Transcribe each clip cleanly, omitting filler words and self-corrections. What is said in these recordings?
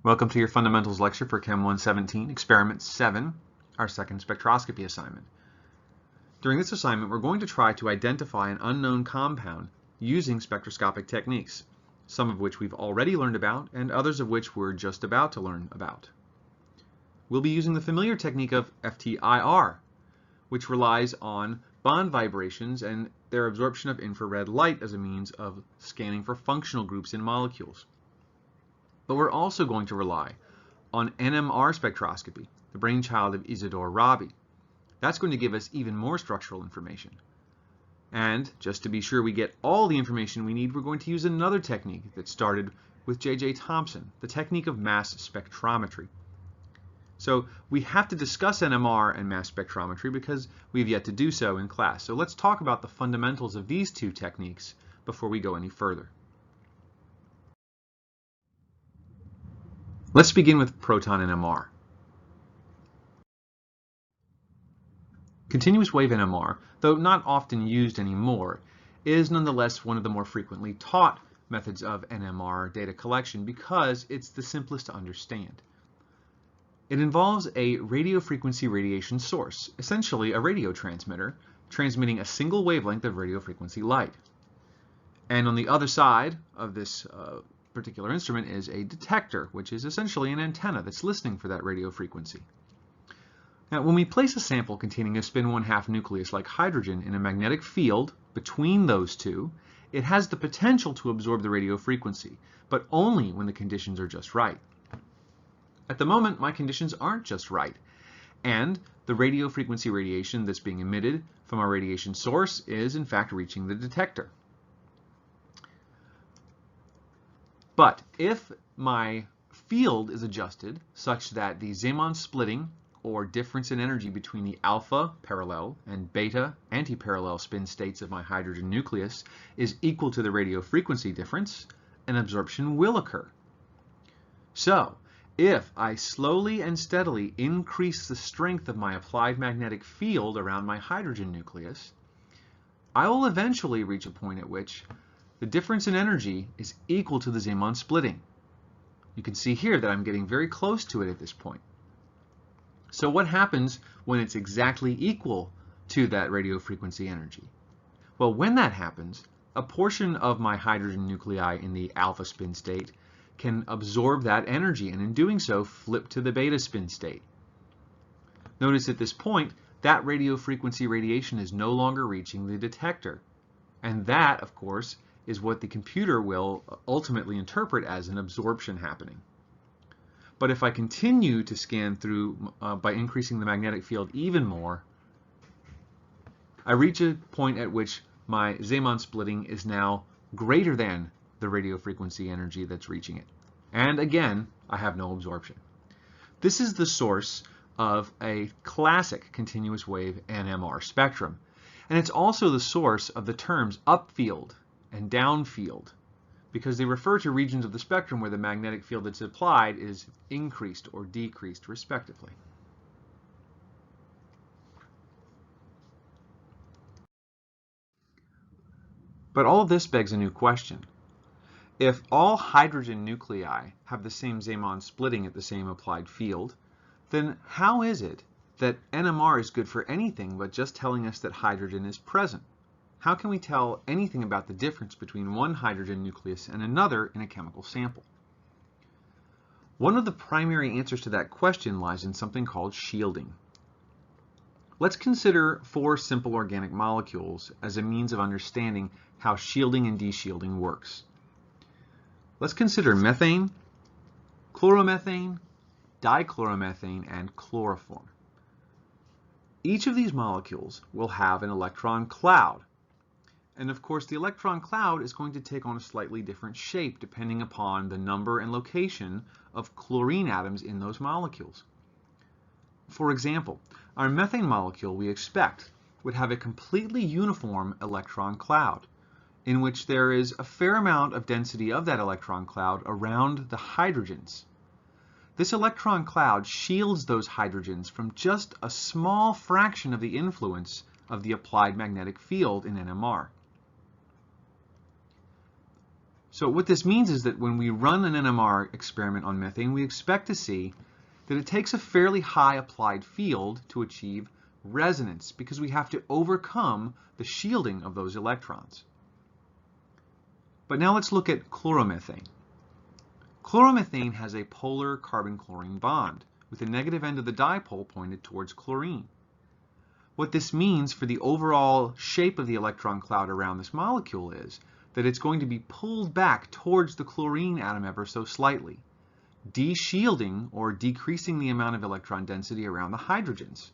Welcome to your fundamentals lecture for CHEM117, experiment 7, our second spectroscopy assignment. During this assignment, we're going to try to identify an unknown compound using spectroscopic techniques, some of which we've already learned about and others of which we're just about to learn about. We'll be using the familiar technique of FTIR, which relies on bond vibrations and their absorption of infrared light as a means of scanning for functional groups in molecules. But we're also going to rely on NMR spectroscopy, the brainchild of Isidore Rabi. That's going to give us even more structural information. And just to be sure we get all the information we need, we're going to use another technique that started with J.J. Thomson, the technique of mass spectrometry. So we have to discuss NMR and mass spectrometry because we've yet to do so in class. So let's talk about the fundamentals of these two techniques before we go any further. Let's begin with proton NMR. Continuous wave NMR, though not often used anymore, is nonetheless one of the more frequently taught methods of NMR data collection because it's the simplest to understand. It involves a radio frequency radiation source, essentially a radio transmitter, transmitting a single wavelength of radio frequency light. And on the other side of this particular instrument is a detector, which is essentially an antenna that's listening for that radio frequency. Now, when we place a sample containing a spin 1/2 nucleus like hydrogen in a magnetic field between those two, it has the potential to absorb the radio frequency, but only when the conditions are just right. At the moment, my conditions aren't just right, and the radio frequency radiation that's being emitted from our radiation source is in fact reaching the detector. But if my field is adjusted such that the Zeeman splitting, or difference in energy between the alpha parallel and beta antiparallel spin states of my hydrogen nucleus is equal to the radio frequency difference, an absorption will occur. So, if I slowly and steadily increase the strength of my applied magnetic field around my hydrogen nucleus, I will eventually reach a point at which the difference in energy is equal to the Zeeman splitting. You can see here that I'm getting very close to it at this point. So what happens when it's exactly equal to that radio frequency energy? Well, when that happens, a portion of my hydrogen nuclei in the alpha spin state can absorb that energy and in doing so flip to the beta spin state. Notice at this point that radio frequency radiation is no longer reaching the detector, and that of course is what the computer will ultimately interpret as an absorption happening. But if I continue to scan through by increasing the magnetic field even more, I reach a point at which my Zeeman splitting is now greater than the radio frequency energy that's reaching it. And again, I have no absorption. This is the source of a classic continuous wave NMR spectrum. And it's also the source of the terms upfield and downfield, because they refer to regions of the spectrum where the magnetic field that's applied is increased or decreased, respectively. But all of this begs a new question. If all hydrogen nuclei have the same Zeeman splitting at the same applied field, then how is it that NMR is good for anything but just telling us that hydrogen is present? How can we tell anything about the difference between one hydrogen nucleus and another in a chemical sample? One of the primary answers to that question lies in something called shielding. Let's consider 4 simple organic molecules as a means of understanding how shielding and deshielding works. Let's consider methane, chloromethane, dichloromethane, and chloroform. Each of these molecules will have an electron cloud. And of course, the electron cloud is going to take on a slightly different shape depending upon the number and location of chlorine atoms in those molecules. For example, our methane molecule we expect would have a completely uniform electron cloud, in which there is a fair amount of density of that electron cloud around the hydrogens. This electron cloud shields those hydrogens from just a small fraction of the influence of the applied magnetic field in NMR. So what this means is that when we run an NMR experiment on methane, we expect to see that it takes a fairly high applied field to achieve resonance because we have to overcome the shielding of those electrons. But now let's look at chloromethane. Chloromethane has a polar carbon-chlorine bond with the negative end of the dipole pointed towards chlorine. What this means for the overall shape of the electron cloud around this molecule is that it's going to be pulled back towards the chlorine atom ever so slightly, de-shielding or decreasing the amount of electron density around the hydrogens.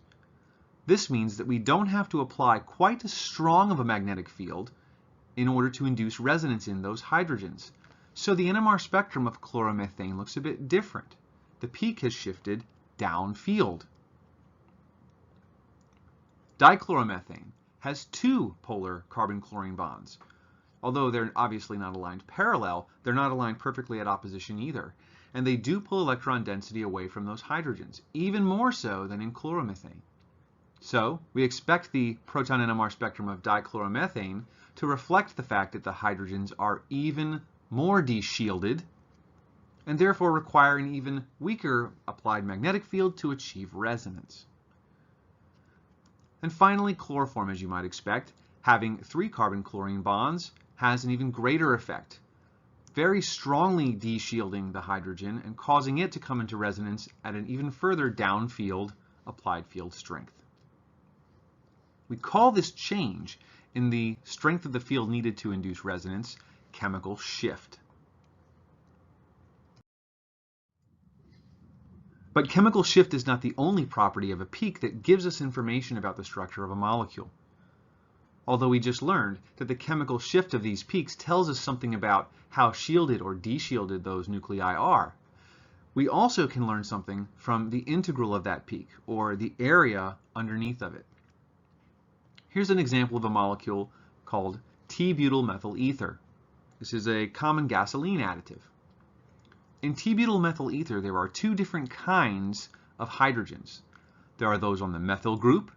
This means that we don't have to apply quite as strong of a magnetic field in order to induce resonance in those hydrogens. So the NMR spectrum of chloromethane looks a bit different. The peak has shifted downfield. Dichloromethane has two polar carbon-chlorine bonds. Although they're obviously not aligned parallel, they're not aligned perfectly at opposition either. And they do pull electron density away from those hydrogens, even more so than in chloromethane. So we expect the proton NMR spectrum of dichloromethane to reflect the fact that the hydrogens are even more de-shielded and therefore require an even weaker applied magnetic field to achieve resonance. And finally, chloroform, as you might expect, having three carbon-chlorine bonds, has an even greater effect, very strongly de-shielding the hydrogen and causing it to come into resonance at an even further downfield applied field strength. We call this change in the strength of the field needed to induce resonance chemical shift. But chemical shift is not the only property of a peak that gives us information about the structure of a molecule. Although we just learned that the chemical shift of these peaks tells us something about how shielded or de-shielded those nuclei are, we also can learn something from the integral of that peak, or the area underneath of it. Here's an example of a molecule called T-butyl methyl ether. This is a common gasoline additive. In T-butyl methyl ether, there are two different kinds of hydrogens. There are those on the methyl group,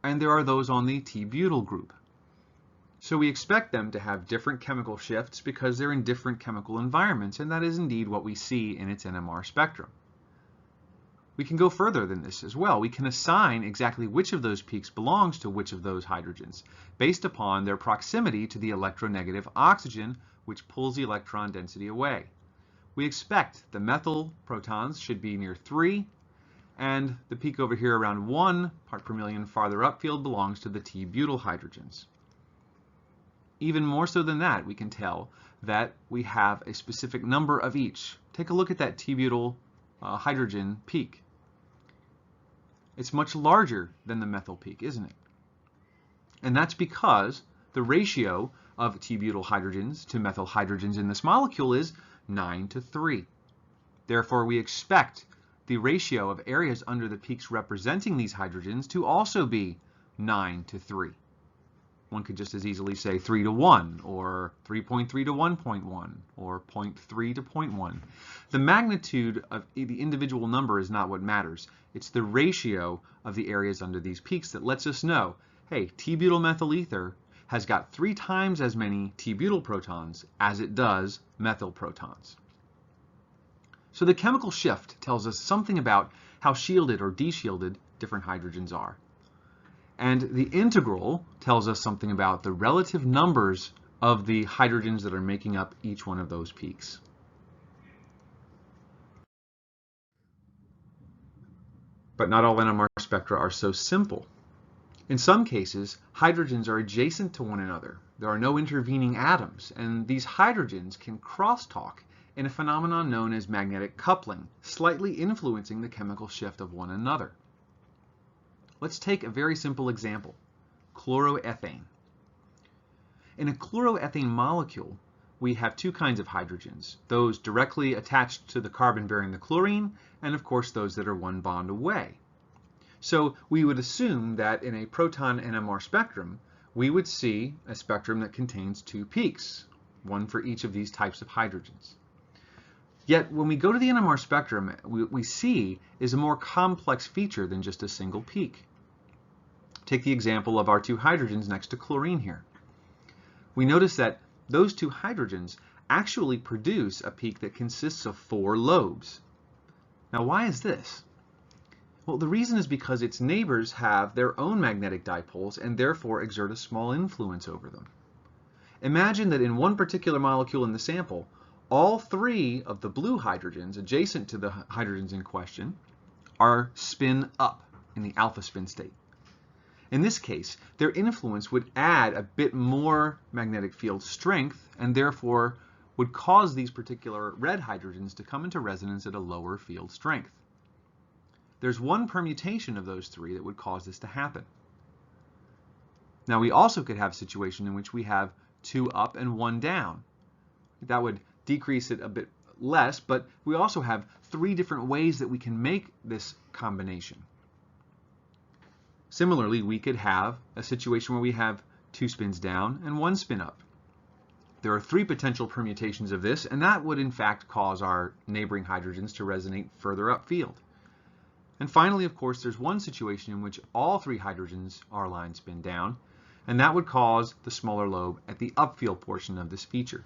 and there are those on the T-butyl group. So we expect them to have different chemical shifts because they're in different chemical environments, and that is indeed what we see in its NMR spectrum. We can go further than this as well. We can assign exactly which of those peaks belongs to which of those hydrogens based upon their proximity to the electronegative oxygen, which pulls the electron density away. We expect the methyl protons should be near 3, and the peak over here around 1 part per million farther upfield belongs to the T-butyl hydrogens. Even more so than that, we can tell that we have a specific number of each. Take a look at that T-butyl hydrogen peak. It's much larger than the methyl peak, isn't it? And that's because the ratio of T-butyl hydrogens to methyl hydrogens in this molecule is 9:3. Therefore, we expect the ratio of areas under the peaks representing these hydrogens to also be 9:3. One could just as easily say 3:1, or 3.3 to 1.1, or 0.3 to 0.1. The magnitude of the individual number is not what matters. It's the ratio of the areas under these peaks that lets us know, hey, T-butyl methyl ether has got 3 times as many T-butyl protons as it does methyl protons. So the chemical shift tells us something about how shielded or de-shielded different hydrogens are. And the integral tells us something about the relative numbers of the hydrogens that are making up each one of those peaks. But not all NMR spectra are so simple. In some cases, hydrogens are adjacent to one another. There are no intervening atoms, and these hydrogens can crosstalk in a phenomenon known as magnetic coupling, slightly influencing the chemical shift of one another. Let's take a very simple example, chloroethane. In a chloroethane molecule, we have two kinds of hydrogens, those directly attached to the carbon bearing the chlorine, and of course those that are one bond away. So we would assume that in a proton NMR spectrum, we would see a spectrum that contains 2 peaks, one for each of these types of hydrogens. Yet when we go to the NMR spectrum, what we see is a more complex feature than just a single peak. Take the example of our 2 hydrogens next to chlorine here. We notice that those 2 hydrogens actually produce a peak that consists of 4 lobes. Now, why is this? Well, the reason is because its neighbors have their own magnetic dipoles and therefore exert a small influence over them. Imagine that in one particular molecule in the sample, all 3 of the blue hydrogens adjacent to the hydrogens in question are spin up in the alpha spin state. In this case, their influence would add a bit more magnetic field strength and therefore would cause these particular red hydrogens to come into resonance at a lower field strength. There's one permutation of those 3 that would cause this to happen. Now, we also could have a situation in which we have 2 up and 1 down. That would decrease it a bit less, but we also have 3 different ways that we can make this combination. Similarly, we could have a situation where we have 2 spins down and 1 spin up. There are 3 potential permutations of this, and that would in fact cause our neighboring hydrogens to resonate further upfield. And finally, of course, there's one situation in which all 3 hydrogens are aligned spin down, and that would cause the smaller lobe at the upfield portion of this feature.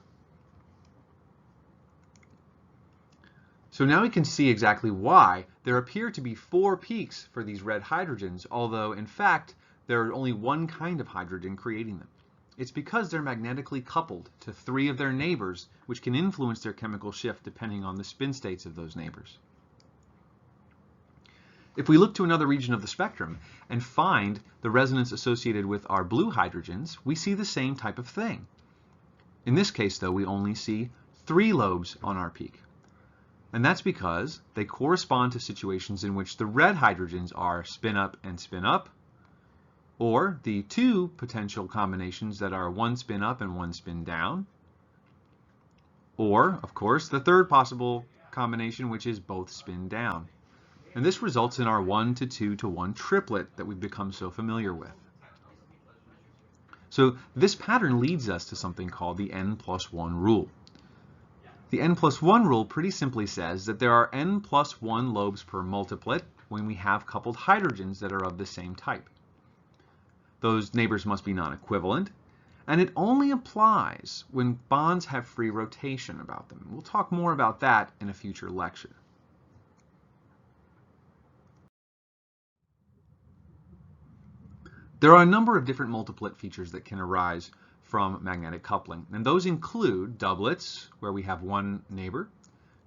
So now we can see exactly why there appear to be 4 peaks for these red hydrogens, although in fact there is only one kind of hydrogen creating them. It's because they're magnetically coupled to 3 of their neighbors, which can influence their chemical shift depending on the spin states of those neighbors. If we look to another region of the spectrum and find the resonance associated with our blue hydrogens, we see the same type of thing. In this case, though, we only see 3 lobes on our peak. And that's because they correspond to situations in which the red hydrogens are spin up and spin up, or the 2 potential combinations that are 1 spin up and 1 spin down, or, of course, the 3rd possible combination, which is both spin down. And this results in our 1 to 2 to 1 triplet that we've become so familiar with. So this pattern leads us to something called the N+1 rule. The N+1 rule pretty simply says that there are N+1 lobes per multiplet when we have coupled hydrogens that are of the same type. Those neighbors must be non-equivalent, and it only applies when bonds have free rotation about them. We'll talk more about that in a future lecture. There are a number of different multiplet features that can arise from magnetic coupling, and those include doublets, where we have 1 neighbor,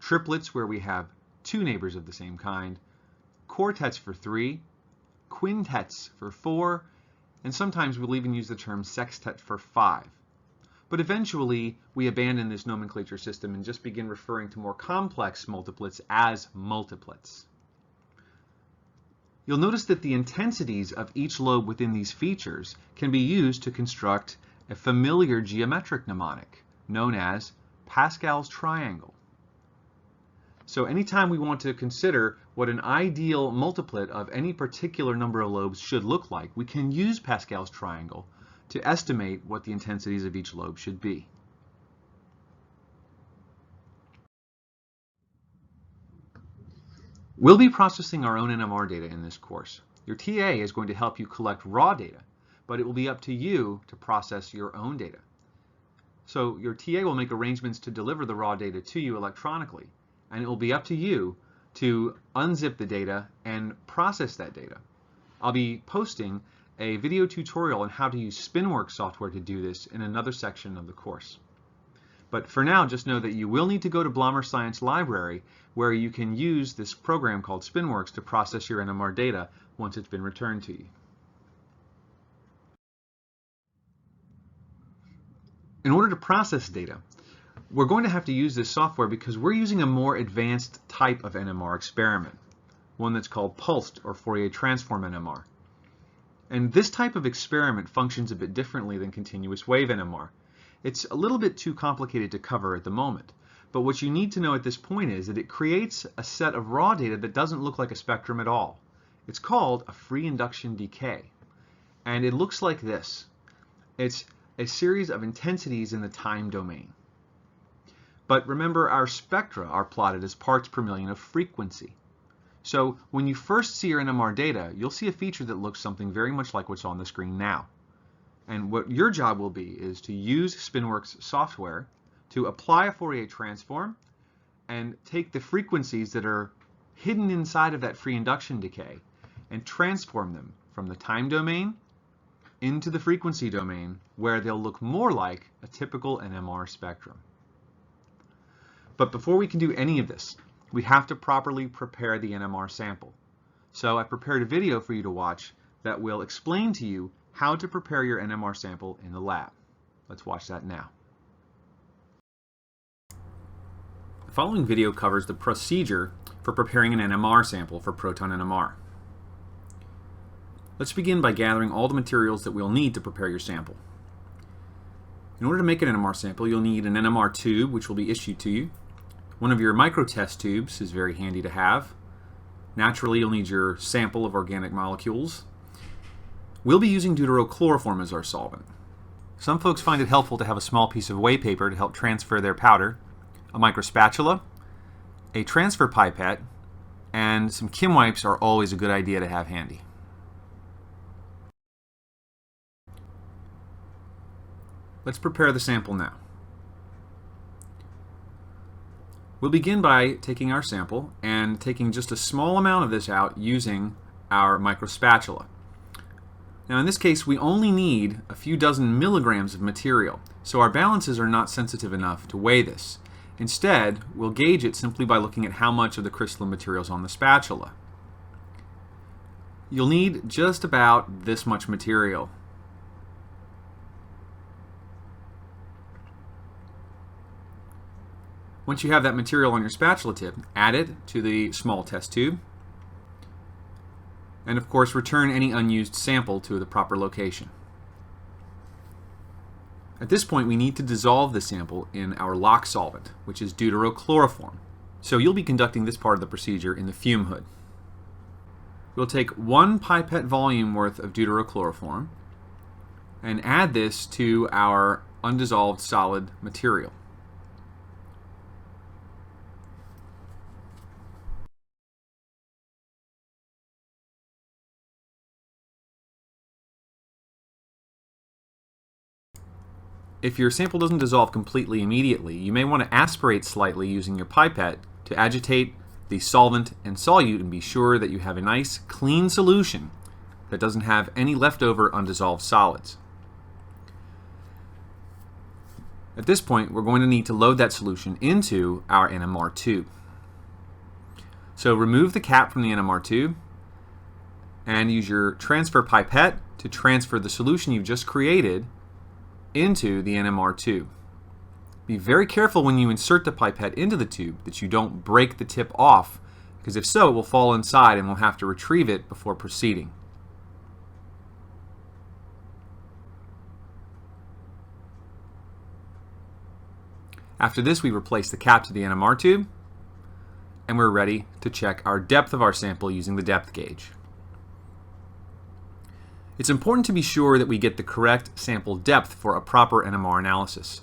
triplets, where we have 2 neighbors of the same kind, quartets for 3, quintets for 4, and sometimes we'll even use the term sextet for 5. But eventually, we abandon this nomenclature system and just begin referring to more complex multiplets as multiplets. You'll notice that the intensities of each lobe within these features can be used to construct a familiar geometric mnemonic known as Pascal's triangle. So anytime we want to consider what an ideal multiplet of any particular number of lobes should look like, we can use Pascal's triangle to estimate what the intensities of each lobe should be. We'll be processing our own NMR data in this course. Your TA is going to help you collect raw data, but it will be up to you to process your own data. So your TA will make arrangements to deliver the raw data to you electronically, and it will be up to you to unzip the data and process that data. I'll be posting a video tutorial on how to use SpinWorks software to do this in another section of the course. But for now, just know that you will need to go to Blommer Science Library, where you can use this program called SpinWorks to process your NMR data once it's been returned to you. In order to process data, we're going to have to use this software because we're using a more advanced type of NMR experiment, one that's called pulsed or Fourier transform NMR. And this type of experiment functions a bit differently than continuous wave NMR. It's a little bit too complicated to cover at the moment, but what you need to know at this point is that it creates a set of raw data that doesn't look like a spectrum at all. It's called a free induction decay, and it looks like this. It's a series of intensities in the time domain. But remember, our spectra are plotted as parts per million of frequency. So when you first see your NMR data, you'll see a feature that looks something very much like what's on the screen now. And what your job will be is to use SpinWorks software to apply a Fourier transform and take the frequencies that are hidden inside of that free induction decay and transform them from the time domain into the frequency domain, where they'll look more like a typical NMR spectrum. But before we can do any of this, we have to properly prepare the NMR sample. So I prepared a video for you to watch that will explain to you how to prepare your NMR sample in the lab. Let's watch that now. The following video covers the procedure for preparing an NMR sample for proton NMR. Let's begin by gathering all the materials that we'll need to prepare your sample. In order to make an NMR sample, you'll need an NMR tube, which will be issued to you. One of your microtest tubes is very handy to have. Naturally, you'll need your sample of organic molecules. We'll be using deuterochloroform as our solvent. Some folks find it helpful to have a small piece of whey paper to help transfer their powder, a microspatula, a transfer pipette, and some Kim wipes are always a good idea to have handy. Let's prepare the sample now. We'll begin by taking our sample and taking just a small amount of this out using our microspatula. Now in this case, we only need a few dozen milligrams of material, so our balances are not sensitive enough to weigh this. Instead, we'll gauge it simply by looking at how much of the crystalline material is on the spatula. You'll need just about this much material. Once you have that material on your spatula tip, add it to the small test tube, and of course return any unused sample to the proper location. At this point, we need to dissolve the sample in our lock solvent, which is deuterochloroform. So you'll be conducting this part of the procedure in the fume hood. We'll take 1 pipette volume worth of deuterochloroform and add this to our undissolved solid material. If your sample doesn't dissolve completely immediately, you may want to aspirate slightly using your pipette to agitate the solvent and solute and be sure that you have a nice clean solution that doesn't have any leftover undissolved solids. At this point, we're going to need to load that solution into our NMR tube. So remove the cap from the NMR tube and use your transfer pipette to transfer the solution you've just created into the NMR tube. Be very careful when you insert the pipette into the tube that you don't break the tip off, because if so, it will fall inside and we'll have to retrieve it before proceeding. After this, we replace the cap to the NMR tube, and we're ready to check our depth of our sample using the depth gauge. It's important to be sure that we get the correct sample depth for a proper NMR analysis.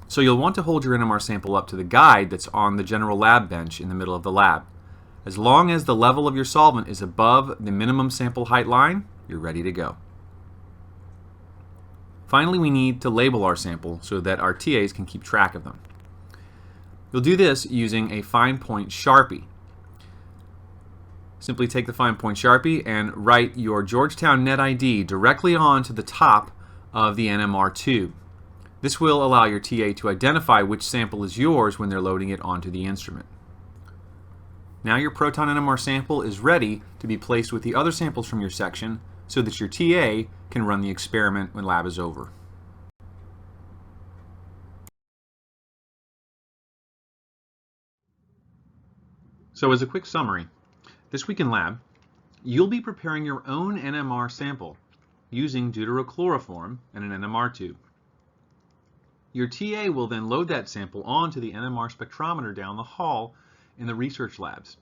So you'll want to hold your NMR sample up to the guide that's on the general lab bench in the middle of the lab. As long as the level of your solvent is above the minimum sample height line, you're ready to go. Finally, we need to label our sample so that our TAs can keep track of them. You'll do this using a fine point Sharpie. Simply take the fine point Sharpie and write your Georgetown net ID directly onto the top of the NMR tube. This will allow your TA to identify which sample is yours when they're loading it onto the instrument. Now your proton NMR sample is ready to be placed with the other samples from your section so that your TA can run the experiment when lab is over. So as a quick summary, this week in lab, you'll be preparing your own NMR sample using deuterochloroform and an NMR tube. Your TA will then load that sample onto the NMR spectrometer down the hall in the research labs.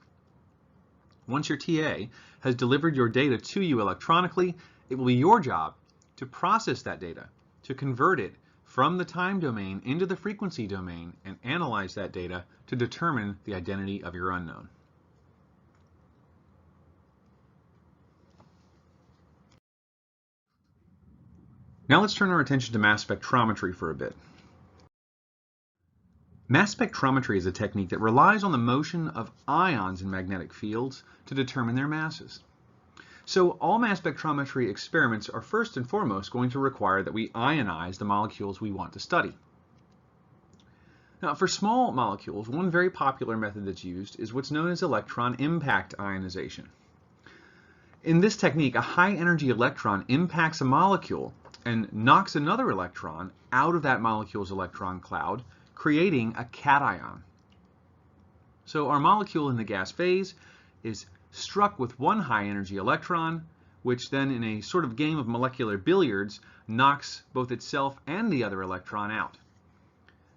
Once your TA has delivered your data to you electronically, it will be your job to process that data, to convert it from the time domain into the frequency domain and analyze that data to determine the identity of your unknown. Now let's turn our attention to mass spectrometry for a bit. Mass spectrometry is a technique that relies on the motion of ions in magnetic fields to determine their masses. So all mass spectrometry experiments are first and foremost going to require that we ionize the molecules we want to study. Now, for small molecules, one very popular method that's used is what's known as electron impact ionization. In this technique, a high-energy electron impacts a molecule and knocks another electron out of that molecule's electron cloud, creating a cation. So our molecule in the gas phase is struck with one high-energy electron, which then, in a sort of game of molecular billiards, knocks both itself and the other electron out.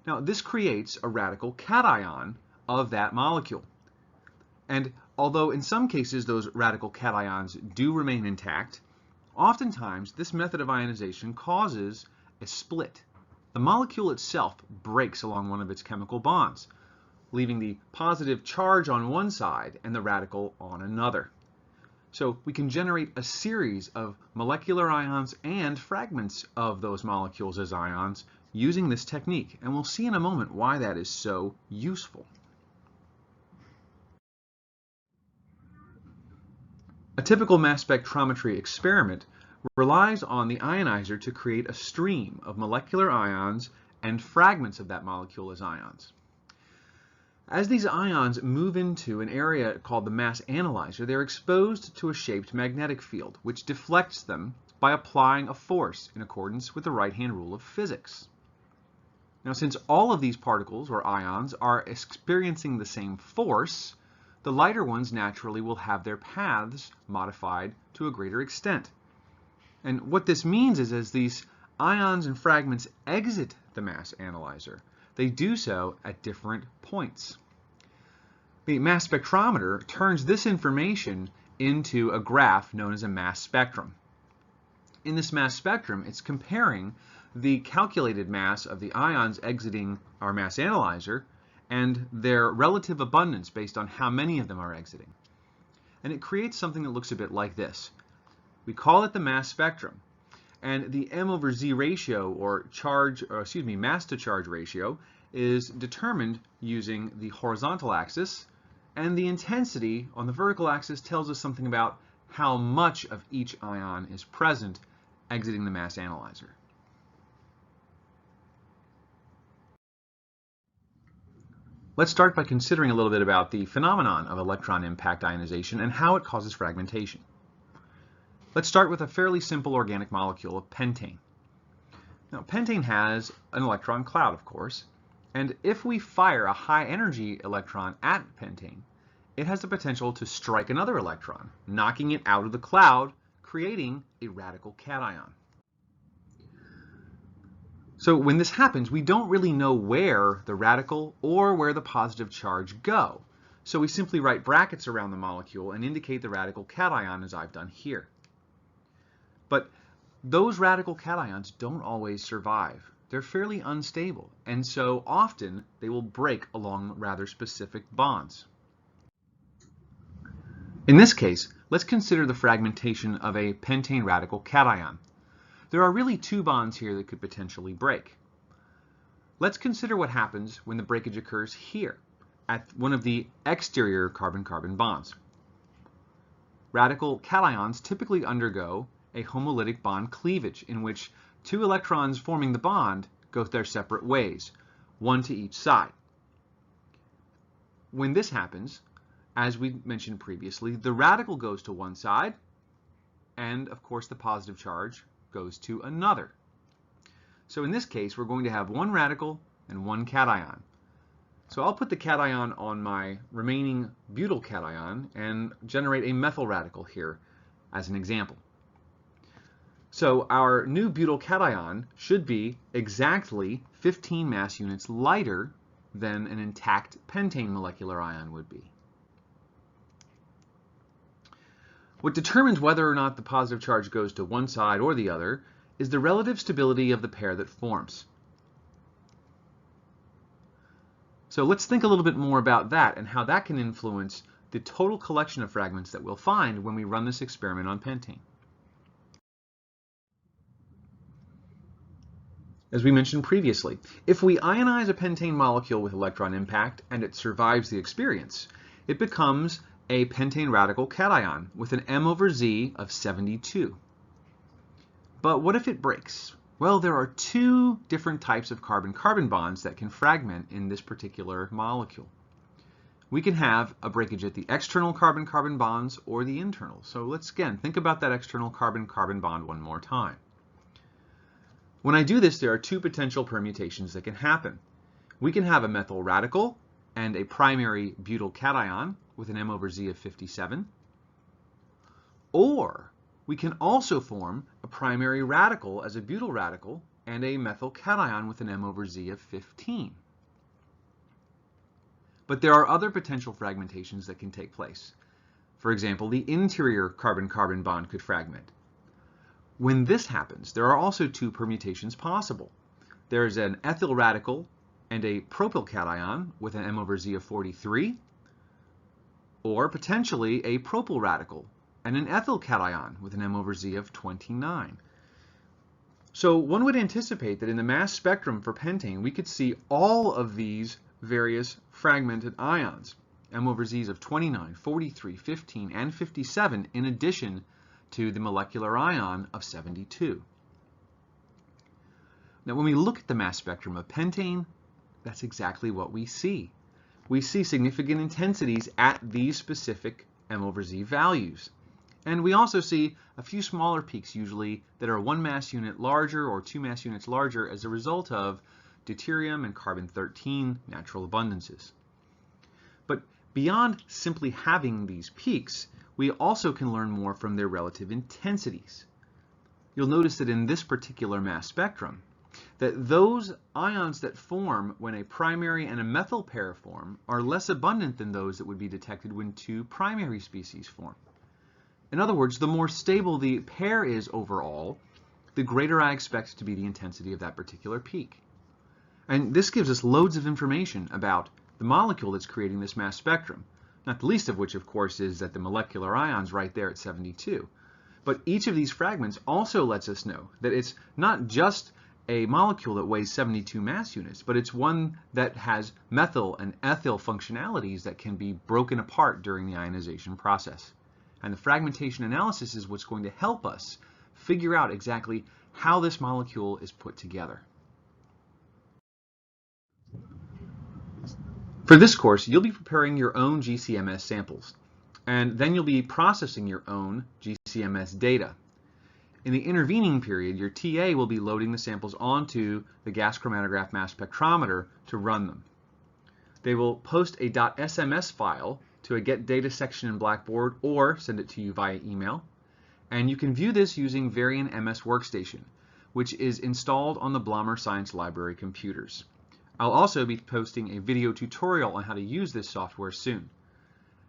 Now, this creates a radical cation of that molecule. And although in some cases those radical cations do remain intact, oftentimes this method of ionization causes a split. The molecule itself breaks along one of its chemical bonds, leaving the positive charge on one side and the radical on another. So we can generate a series of molecular ions and fragments of those molecules as ions using this technique, and we'll see in a moment why that is so useful. A typical mass spectrometry experiment relies on the ionizer to create a stream of molecular ions and fragments of that molecule as ions. As these ions move into an area called the mass analyzer, they're exposed to a shaped magnetic field, which deflects them by applying a force in accordance with the right-hand rule of physics. Now, since all of these particles, or ions, are experiencing the same force, the lighter ones naturally will have their paths modified to a greater extent. And what this means is, as these ions and fragments exit the mass analyzer, they do so at different points. The mass spectrometer turns this information into a graph known as a mass spectrum. In this mass spectrum, it's comparing the calculated mass of the ions exiting our mass analyzer and their relative abundance based on how many of them are exiting. And it creates something that looks a bit like this. We call it the mass spectrum. And the m/z ratio, or mass to charge ratio, is determined using the horizontal axis, and the intensity on the vertical axis tells us something about how much of each ion is present exiting the mass analyzer. Let's start by considering a little bit about the phenomenon of electron impact ionization and how it causes fragmentation. Let's start with a fairly simple organic molecule of pentane. Now, pentane has an electron cloud, of course, and if we fire a high-energy electron at pentane, it has the potential to strike another electron, knocking it out of the cloud, creating a radical cation. So when this happens, we don't really know where the radical or where the positive charge go. So we simply write brackets around the molecule and indicate the radical cation as I've done here. But those radical cations don't always survive. They're fairly unstable, and so often they will break along rather specific bonds. In this case, let's consider the fragmentation of a pentane radical cation. There are really two bonds here that could potentially break. Let's consider what happens when the breakage occurs here, at one of the exterior carbon-carbon bonds. Radical cations typically undergo a homolytic bond cleavage, in which two electrons forming the bond go their separate ways, one to each side. When this happens, as we mentioned previously, the radical goes to one side, and of course the positive charge goes to another. So in this case, we're going to have one radical and one cation. So I'll put the cation on my remaining butyl cation and generate a methyl radical here as an example. So our new butyl cation should be exactly 15 mass units lighter than an intact pentane molecular ion would be. What determines whether or not the positive charge goes to one side or the other is the relative stability of the pair that forms. So let's think a little bit more about that and how that can influence the total collection of fragments that we'll find when we run this experiment on pentane. As we mentioned previously, if we ionize a pentane molecule with electron impact and it survives the experience, it becomes a pentane radical cation with an M/Z of 72. But what if it breaks? Well, there are two different types of carbon-carbon bonds that can fragment in this particular molecule. We can have a breakage at the external carbon-carbon bonds or the internal. So let's again think about that external carbon-carbon bond one more time. When I do this, there are two potential permutations that can happen. We can have a methyl radical and a primary butyl cation with an M/Z of 57. Or we can also form a primary radical as a butyl radical and a methyl cation with an M/Z of 15. But there are other potential fragmentations that can take place. For example, the interior carbon-carbon bond could fragment. When this happens, there are also two permutations possible. There is an ethyl radical and a propyl cation with an M/Z of 43, or potentially a propyl radical and an ethyl cation with an M/Z of 29. So one would anticipate that in the mass spectrum for pentane, we could see all of these various fragmented ions, M/Zs of 29, 43, 15, and 57, in addition to the molecular ion of 72. Now, when we look at the mass spectrum of pentane, that's exactly what we see. We see significant intensities at these specific M/Z values. And we also see a few smaller peaks usually that are 1 mass unit larger or 2 mass units larger as a result of deuterium and carbon-13 natural abundances. But beyond simply having these peaks, we also can learn more from their relative intensities. You'll notice that in this particular mass spectrum, that those ions that form when a primary and a methyl pair form are less abundant than those that would be detected when two primary species form. In other words, the more stable the pair is overall, the greater I expect to be the intensity of that particular peak. And this gives us loads of information about the molecule that's creating this mass spectrum, not the least of which, of course, is that the molecular ion's right there at 72. But each of these fragments also lets us know that it's not just a molecule that weighs 72 mass units, but it's one that has methyl and ethyl functionalities that can be broken apart during the ionization process. And the fragmentation analysis is what's going to help us figure out exactly how this molecule is put together. For this course, you'll be preparing your own GCMS samples, and then you'll be processing your own GCMS data. In the intervening period, your TA will be loading the samples onto the gas chromatograph mass spectrometer to run them. They will post a .sms file to a Get Data section in Blackboard or send it to you via email. And you can view this using Varian MS Workstation, which is installed on the Blommer Science Library computers. I'll also be posting a video tutorial on how to use this software soon.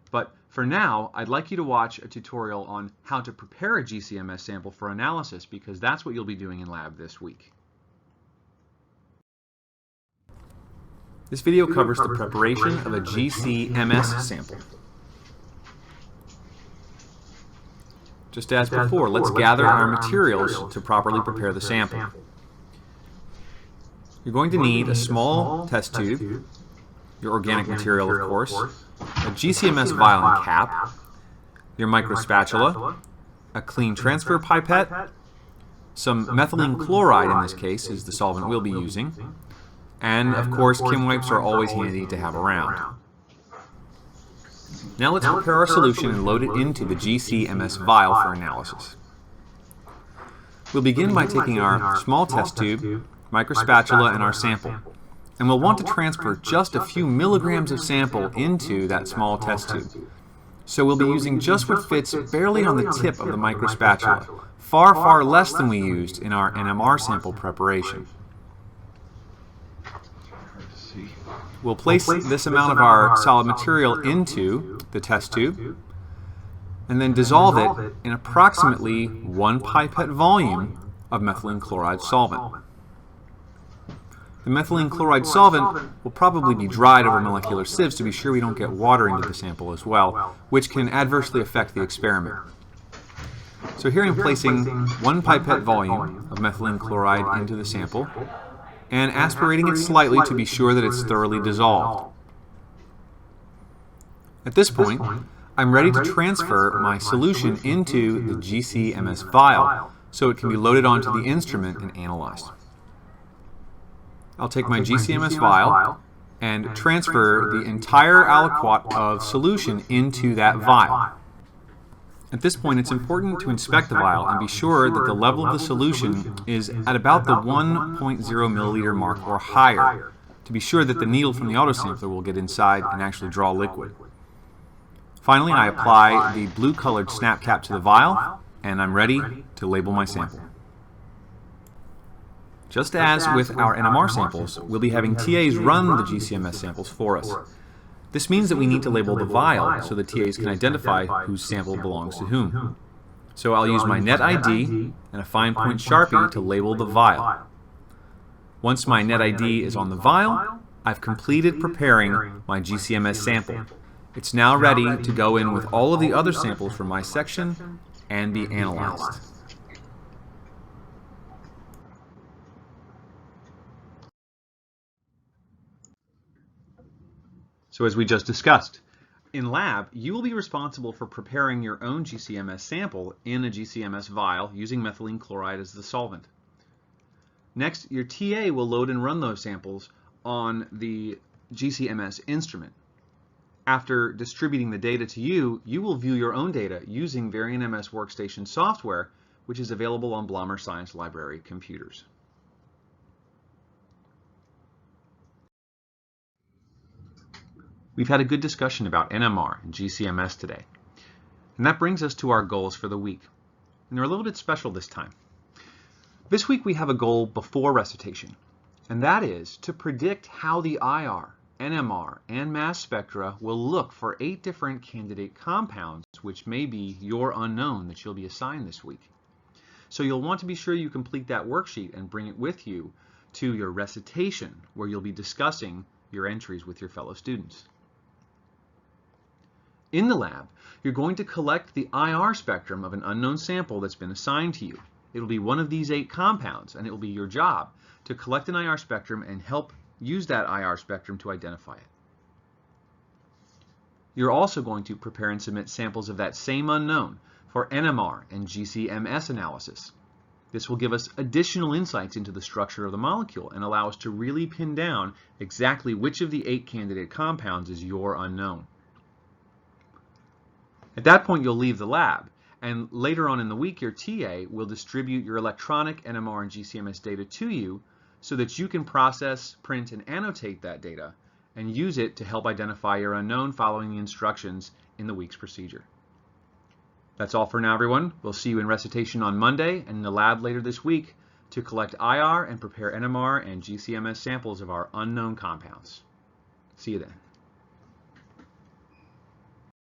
But for now, I'd like you to watch a tutorial on how to prepare a GCMS sample for analysis, because that's what you'll be doing in lab this week. This video covers the preparation of a GCMS sample. Just as before, let's gather our materials to properly prepare the sample. You're going to need a small test tube, your organic material, of course, a GCMS vial and cap, your microspatula, a clean transfer pipette, some methylene chloride in this case is the solvent we'll be using, and of course Kim wipes are always handy to have around. Now let's prepare our solution and load it into the GCMS vial for analysis. We'll begin by taking our small test tube, microspatula, and our sample. And we'll want to transfer just a few milligrams of sample into that small test tube. So we'll be using just what fits barely on the tip of the microspatula, far, far less than we used in our NMR sample preparation. We'll place this amount of our solid material into the test tube and then dissolve it in approximately 1 pipette volume of methylene chloride solvent. The methylene chloride solvent will probably be dried over molecular sieves to be sure we don't get water into the sample as well, which can adversely affect the experiment. So here I'm placing 1 pipette volume of methylene chloride into the sample, and aspirating it slightly to be sure that it's thoroughly dissolved. At this point, I'm ready to transfer my solution into the GCMS vial so it can be loaded onto the instrument and analyzed. I'll take my GCMS vial and transfer the entire aliquot of solution into that vial. At this point, it's important to inspect the vial and be sure that the level of the solution is at about the 1.0 milliliter mark or higher, to be sure that the needle from the autosampler will get inside and actually draw liquid. Finally, I apply the blue-colored snap cap to the vial, and I'm ready to label my sample. Just as with our NMR samples, we'll be having TAs run the GCMS samples for us. This means that we need to label the vial so the TAs can identify whose sample belongs to whom. So I'll use my net ID and a fine point Sharpie to label the vial. Once my net ID is on the vial, I've completed preparing my GCMS sample. It's now ready to go in with all of the other samples from my section and be analyzed. So as we just discussed, in lab, you will be responsible for preparing your own GCMS sample in a GCMS vial using methylene chloride as the solvent. Next, your TA will load and run those samples on the GCMS instrument. After distributing the data to you, you will view your own data using Varian MS Workstation software, which is available on Blommer Science Library computers. We've had a good discussion about NMR and GCMS today. And that brings us to our goals for the week. And they're a little bit special this time. This week we have a goal before recitation, and that is to predict how the IR, NMR, and mass spectra will look for 8 different candidate compounds, which may be your unknown that you'll be assigned this week. So you'll want to be sure you complete that worksheet and bring it with you to your recitation, where you'll be discussing your entries with your fellow students. In the lab, you're going to collect the IR spectrum of an unknown sample that's been assigned to you. It'll be one of these 8 compounds, and it will be your job to collect an IR spectrum and help use that IR spectrum to identify it. You're also going to prepare and submit samples of that same unknown for NMR and GCMS analysis. This will give us additional insights into the structure of the molecule and allow us to really pin down exactly which of the 8 candidate compounds is your unknown. At that point, you'll leave the lab, and later on in the week, your TA will distribute your electronic NMR and GCMS data to you so that you can process, print, and annotate that data and use it to help identify your unknown following the instructions in the week's procedure. That's all for now, everyone. We'll see you in recitation on Monday and in the lab later this week to collect IR and prepare NMR and GCMS samples of our unknown compounds. See you then.